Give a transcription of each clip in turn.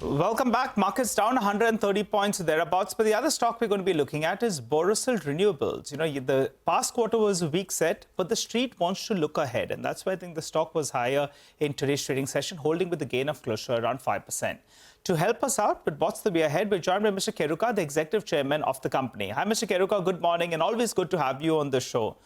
Welcome back. Markets down 130 points thereabouts. But the other stock we're going to be looking at is Borosil Renewables. The past quarter was a weak set, but the street wants to look ahead. And that's why I think the stock was higher in today's trading session, holding with a gain of close to around 5%. To help us out with what's the way ahead, we're joined by Mr. Kheruka, the Executive Chairman of the company. Hi, Mr. Kheruka. Good morning, and always good to have you on the show.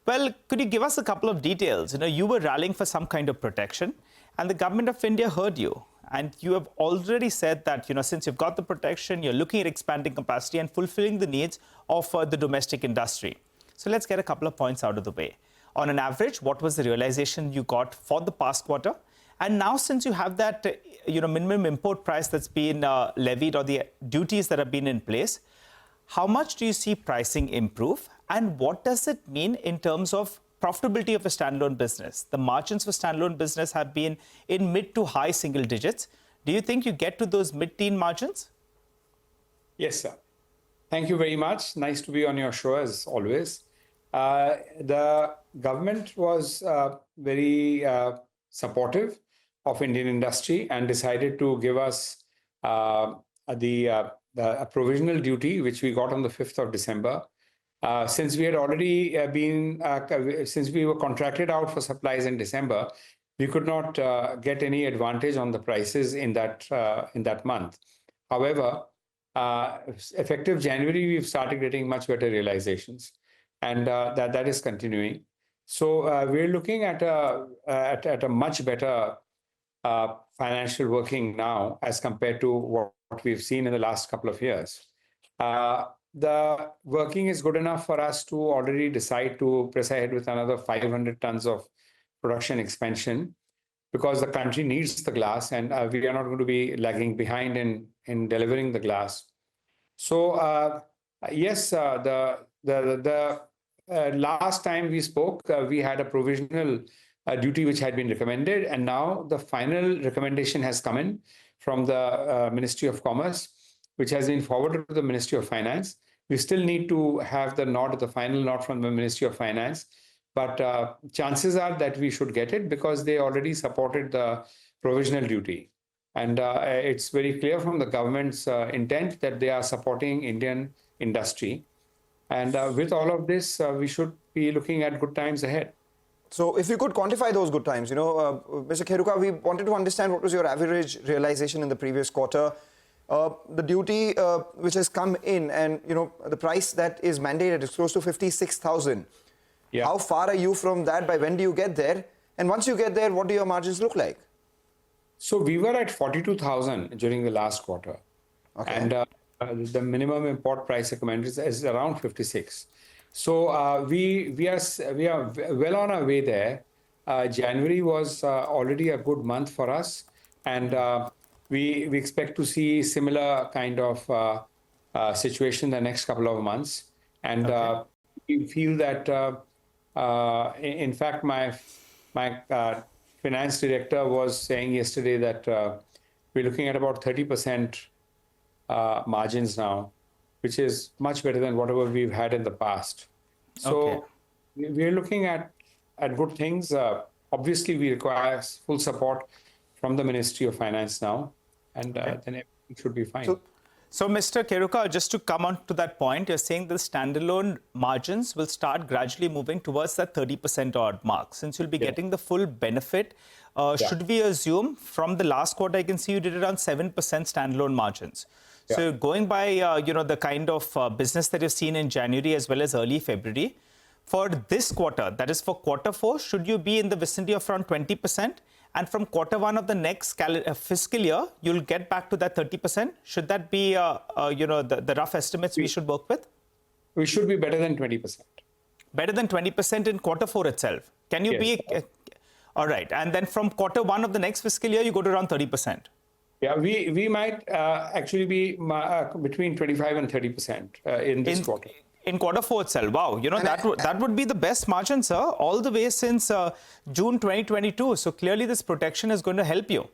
Well, could you give us a couple of details? You were rallying for some kind of protection, and the government of India heard you. And you have already said that, since you've got the protection, you're looking at expanding capacity and fulfilling the needs of the domestic industry. So let's get a couple of points out of the way. On an average, what was the realization you got for the past quarter? And now, since you have that, minimum import price that's been levied, or the duties that have been in place, how much do you see pricing improve? And what does it mean in terms of profitability of a standalone business? The margins for standalone business have been in mid to high single digits. Do you think you get to those mid-teen margins? Yes, sir. Thank you very much. Nice to be on your show as always. The government was very supportive of Indian industry and decided to give us a provisional duty, which we got on the 5th of December. Since we had already since we were contracted out for supplies in December, we could not get any advantage on the prices in that month. However, effective January, we've started getting much better realizations, and that is continuing. So we're looking at a much better financial working now as compared to what we've seen in the last couple of years. The working is good enough for us to already decide to press ahead with another 500 tons of production expansion, because the country needs the glass, and we are not going to be lagging behind in delivering the glass. So yes, the last time we spoke, we had a provisional duty which had been recommended, and now the final recommendation has come in from the Ministry of Commerce, which has been forwarded to the Ministry of Finance. We still need to have the final nod from the Ministry of Finance, but chances are that we should get it, because they already supported the provisional duty. And it's very clear from the government's intent that they are supporting Indian industry. And with all of this, we should be looking at good times ahead. So if you could quantify those good times, Mr. Kheruka, we wanted to understand what was your average realization in the previous quarter. The duty which has come in, and the price that is mandated is close to 56,000. Yeah. How far are you from that? By when do you get there? And once you get there, what do your margins look like? So we were at 42,000 during the last quarter. Okay. And the minimum import price recommended is around 56. So we are well on our way there. January was already a good month for us, and we expect to see similar kind of situation the next couple of months. And okay. We feel that, in fact, my finance director was saying yesterday that we're looking at about 30% margins now, which is much better than whatever we've had in the past. So okay. We're looking at good things. Obviously, we require full support from the Ministry of Finance now, and then everything should be fine. So Mr. Kheruka, just to come on to that point, you're saying the standalone margins will start gradually moving towards that 30% odd mark. Since you'll be getting the full benefit, should we assume from the last quarter, I can see you did around 7% standalone margins. Yeah. So going by, the kind of business that you've seen in January as well as early February, for this quarter, that is for quarter 4, should you be in the vicinity of around 20%? And from quarter 1 of the next fiscal year, you'll get back to that 30%. Should that be, the rough estimates we should work with? We should be better than 20%. Better than 20% in quarter 4 itself. Can you be? All right. And then from quarter 1 of the next fiscal year, you go to around 30%. Yeah, we might actually be between 25 and 30% in this quarter. In quarter 4 itself. Wow, that would be the best margin, sir, all the way since June 2022. So clearly this protection is going to help you.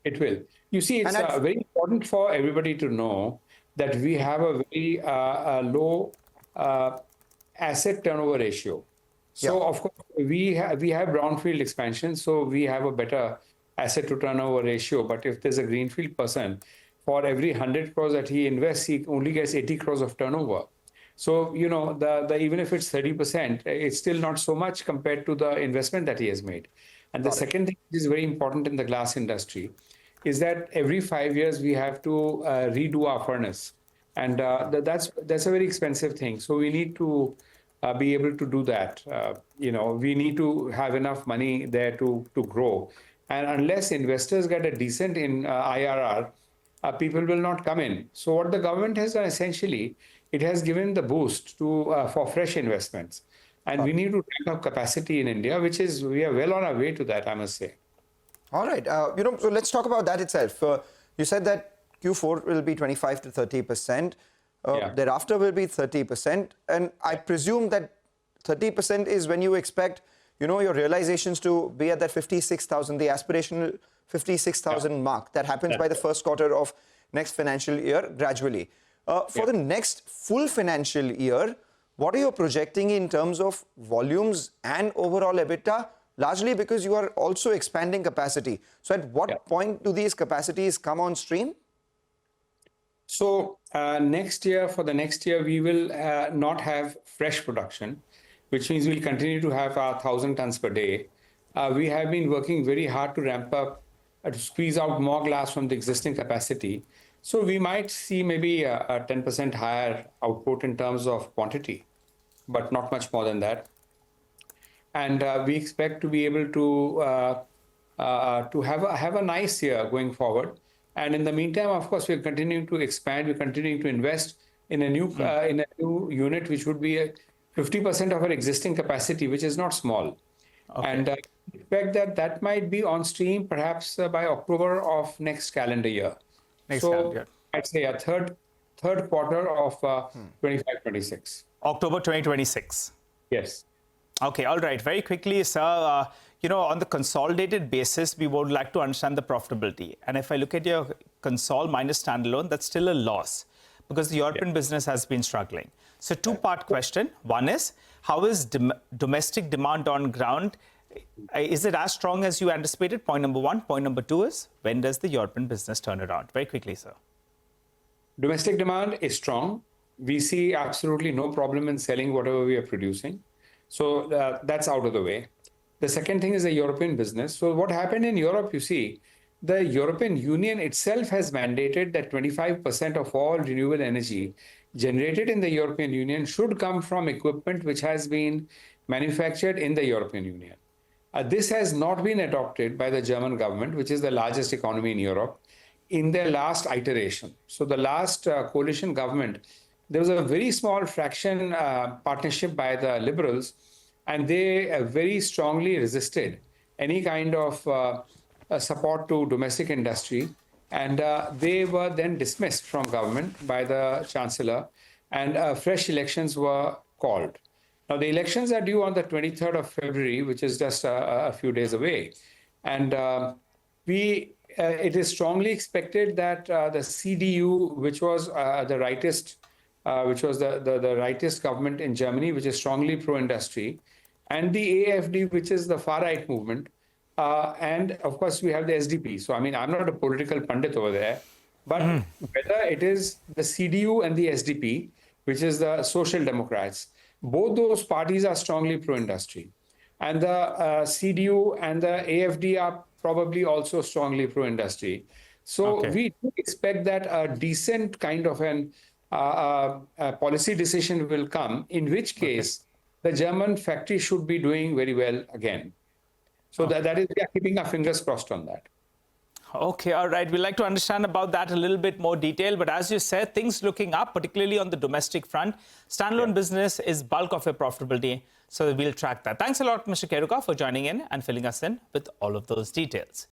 It will. You see, it's very important for everybody to know that we have a very low asset turnover ratio. So of course, we have brownfield expansion, so we have a better asset to turnover ratio. But if there's a greenfield person, for every 100 crores that he invests, he only gets 80 crores of turnover. So, even if it's 30%, it's still not so much compared to the investment that he has made. And the second thing which is very important in the glass industry is that every 5 years we have to redo our furnace. And that's a very expensive thing. So we need to be able to do that. We need to have enough money there to grow. And unless investors get a decent IRR, people will not come in. So what the government has done essentially, it has given the boost for fresh investments. And we need to take up capacity in India, we are well on our way to that, I must say. All right. So let's talk about that itself. You said that Q4 will be 25 to 30%. Thereafter will be 30%. And I presume that 30% is when you expect, your realizations to be at that 56,000, the aspirational 56,000 mark. That happens by the first quarter of next financial year gradually. For the next full financial year, what are you projecting in terms of volumes and overall EBITDA? Largely because you are also expanding capacity. So at what point do these capacities come on stream? So for the next year, we will not have fresh production, which means we'll continue to have our 1,000 tons per day. We have been working very hard to ramp up, to squeeze out more glass from the existing capacity. So we might see maybe a 10% higher output in terms of quantity, but not much more than that. And we expect to be able to have a nice year going forward. And in the meantime, of course, we're continuing to expand. We're continuing to invest in a new unit, which would be 50% of our existing capacity, which is not small. Okay. And I expect that might be on stream perhaps by October of next calendar year. I'd say a third quarter of 25-26. October 2026. Yes. Okay, all right. Very quickly, sir, on the consolidated basis, we would like to understand the profitability. And if I look at your consol minus standalone, that's still a loss because the European business has been struggling. So two-part question. One is, how is domestic demand on ground? Is it as strong as you anticipated? Point number one. Point number two is, when does the European business turn around? Very quickly, sir. Domestic demand is strong. We see absolutely no problem in selling whatever we are producing. So that's out of the way. The second thing is the European business. So what happened in Europe, you see, the European Union itself has mandated that 25% of all renewable energy generated in the European Union should come from equipment which has been manufactured in the European Union. This has not been adopted by the German government, which is the largest economy in Europe, in their last iteration. So the last coalition government, there was a very small fraction partnership by the Liberals, and they very strongly resisted any kind of support to domestic industry. And they were then dismissed from government by the Chancellor, and fresh elections were called. Now, the elections are due on the 23rd of February, which is just a few days away. And it is strongly expected that the CDU, which was the rightist, the rightist government in Germany, which is strongly pro-industry, and the AfD, which is the far-right movement, and of course we have the SDP. So, I mean, I'm not a political pundit over there, but whether it is the CDU and the SDP, which is the Social Democrats, both those parties are strongly pro-industry. And the CDU and the AfD are probably also strongly pro-industry. So we do expect that a decent kind of a policy decision will come, in which case the German factory should be doing very well again. So that is, we are keeping our fingers crossed on that. Okay, all right. We'd like to understand about that a little bit more detail. But as you said, things looking up, particularly on the domestic front. Standalone business is bulk of your profitability. So we'll track that. Thanks a lot, Mr. Kheruka, for joining in and filling us in with all of those details.